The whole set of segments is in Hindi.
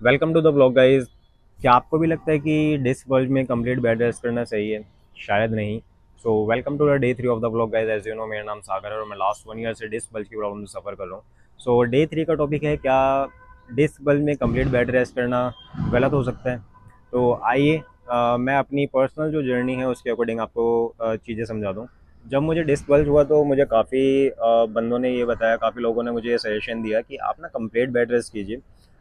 Welcome to the blog guys. क्या आपको भी लगता है कि डिस्क बल्ज में कंप्लीट बेड रेस्ट करना सही है? शायद नहीं। So welcome to the day 3 of the blog guys. As you know, मेरा नाम सागर है और मैं लास्ट 1 ईयर से डिस्क बल्ज की प्रॉब्लम से सफ़र कर रहा हूँ। सो डे 3 का टॉपिक है, क्या डिस्क बल्ज में कंप्लीट बेड रेस्ट करना गलत हो सकता है? तो आइए मैं अपनी पर्सनल जो जर्नी है उसके अकॉर्डिंग आपको चीज़ें समझा दूँ। जब मुझे डिस्क बल्ज हुआ तो मुझे काफ़ी बंदों ने ये बताया, काफ़ी लोगों ने मुझे ये सजेशन दिया कि आप ना कंप्लीट बेड रेस्ट कीजिए,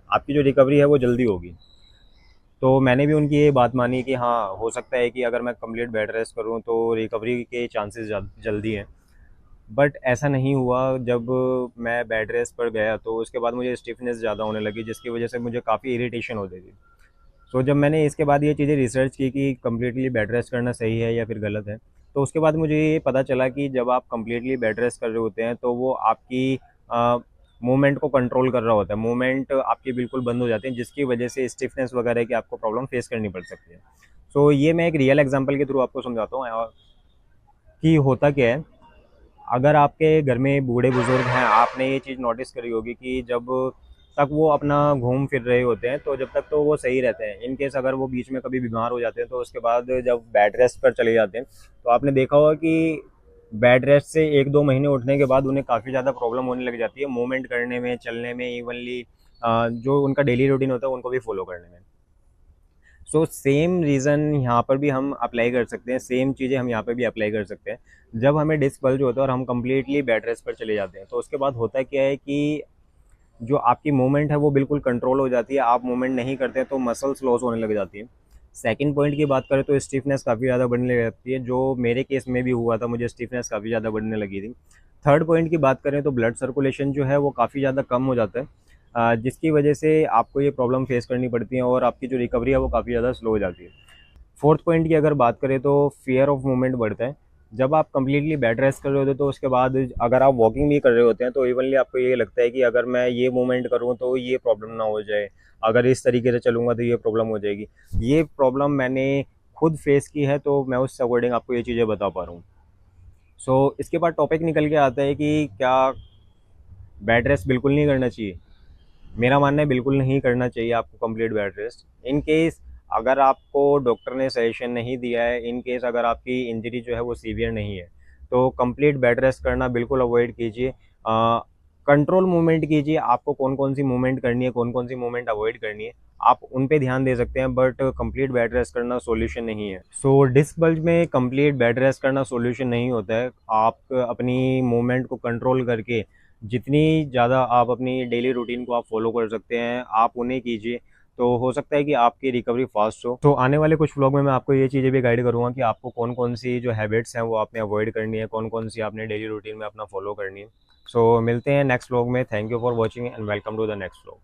आपकी जो रिकवरी है वो जल्दी होगी। तो मैंने भी उनकी ये बात मानी कि हाँ, हो सकता है कि अगर मैं कंप्लीट बेड रेस्ट करूँ तो रिकवरी के चांसेस जल्दी हैं। बट ऐसा नहीं हुआ। जब मैं बेड रेस्ट पर गया तो उसके बाद मुझे स्टिफनेस ज़्यादा होने लगी, जिसकी वजह से मुझे काफ़ी इरिटेशन होती थी। सो जब मैंने इसके बाद ये चीज़ें रिसर्च की कि कम्प्लीटली बेड रेस्ट करना सही है या फिर गलत है, तो उसके बाद मुझे ये पता चला कि जब आप कम्प्लीटली बेड रेस्ट कर रहे होते हैं तो वो आपकी मूवमेंट को कंट्रोल कर रहा होता है। मूवमेंट आपकी बिल्कुल बंद हो जाती है, जिसकी वजह से स्टिफनेस वगैरह की आपको प्रॉब्लम फेस करनी पड़ सकती है। सो ये मैं एक रियल एग्जांपल के थ्रू आपको समझाता हूँ कि होता क्या है। अगर आपके घर में बूढ़े बुजुर्ग हैं, आपने ये चीज़ नोटिस करी होगी कि जब तक वो अपना घूम फिर रहे होते हैं तो जब तक तो वो सही रहते हैं। इन केस अगर वो बीच में कभी बीमार हो जाते हैं तो उसके बाद जब बेड रेस्ट पर चले जाते हैं तो आपने देखा होगा कि बेड रेस्ट से 1-2 महीने उठने के बाद उन्हें काफ़ी ज़्यादा प्रॉब्लम होने लग जाती है मूवमेंट करने में, चलने में, इवनली जो उनका डेली रूटीन होता है उनको भी फॉलो करने में। सो सेम रीज़न यहाँ पर भी हम अप्लाई कर सकते हैं, सेम चीज़ें हम यहाँ पर भी अप्लाई कर सकते हैं। जब हमें डिस्क बल्ज होता है और हम कंप्लीटली बेड रेस्ट पर चले जाते हैं तो उसके बाद होता क्या है कि जो आपकी मूवमेंट है वो बिल्कुल कंट्रोल हो जाती है। आप मूवमेंट नहीं करते तो मसल्स लॉस होने लग जाती है। सेकंड पॉइंट की बात करें तो स्टिफनेस काफ़ी ज़्यादा बढ़ने लग जाती है, जो मेरे केस में भी हुआ था, मुझे स्टिफनेस काफ़ी ज़्यादा बढ़ने लगी थी। थर्ड पॉइंट की बात करें तो ब्लड सर्कुलेशन जो है वो काफ़ी ज़्यादा कम हो जाता है, जिसकी वजह से आपको ये प्रॉब्लम फेस करनी पड़ती है और आपकी जो रिकवरी है वो काफ़ी ज़्यादा स्लो हो जाती है। फोर्थ पॉइंट की अगर बात करें तो फियर ऑफ मूवमेंट बढ़ता है। जब आप कंप्लीटली बेड रेस्ट कर रहे होते हैं तो उसके बाद अगर आप वॉकिंग भी कर रहे होते हैं तो इवनली आपको ये लगता है कि अगर मैं ये मूवमेंट करूँ तो ये प्रॉब्लम ना हो जाए, अगर इस तरीके से चलूँगा तो ये प्रॉब्लम हो जाएगी। ये प्रॉब्लम मैंने खुद फेस की है तो मैं उस अकॉर्डिंग आपको ये चीज़ें बता पा रहा हूँ। सो इसके बाद टॉपिक निकल के आता है कि क्या बेड रेस्ट बिल्कुल नहीं करना चाहिए? मेरा मानना है बिल्कुल नहीं करना चाहिए आपको complete bed rest. In case अगर आपको डॉक्टर ने सजेशन नहीं दिया है, इन केस अगर आपकी इंजरी जो है वो सीवियर नहीं है, तो कंप्लीट बेड रेस्ट करना बिल्कुल अवॉइड कीजिए। कंट्रोल मूवमेंट कीजिए, आपको कौन कौन सी मूवमेंट करनी है, कौन कौन सी मूवमेंट अवॉइड करनी है, आप उन पे ध्यान दे सकते हैं, बट कंप्लीट बेड रेस्ट करना सॉल्यूशन नहीं है। सो डिस्क बल्ज में कंप्लीट बेड रेस्ट करना सॉल्यूशन नहीं होता है। आप अपनी मूवमेंट को कंट्रोल करके जितनी ज़्यादा आप अपनी डेली रूटीन को आप फॉलो कर सकते हैं, आप उन्हें कीजिए, तो हो सकता है कि आपकी रिकवरी फास्ट हो। तो आने वाले कुछ व्लॉग में मैं आपको ये चीज़ें भी गाइड करूँगा कि आपको कौन कौन सी जो हैबिट्स हैं वो आपने अवॉइड करनी है, कौन कौन सी आपने डेली रूटीन में अपना फॉलो करनी है। सो मिलते हैं नेक्स्ट व्लॉग में। Thank you for watching and welcome to the next vlog.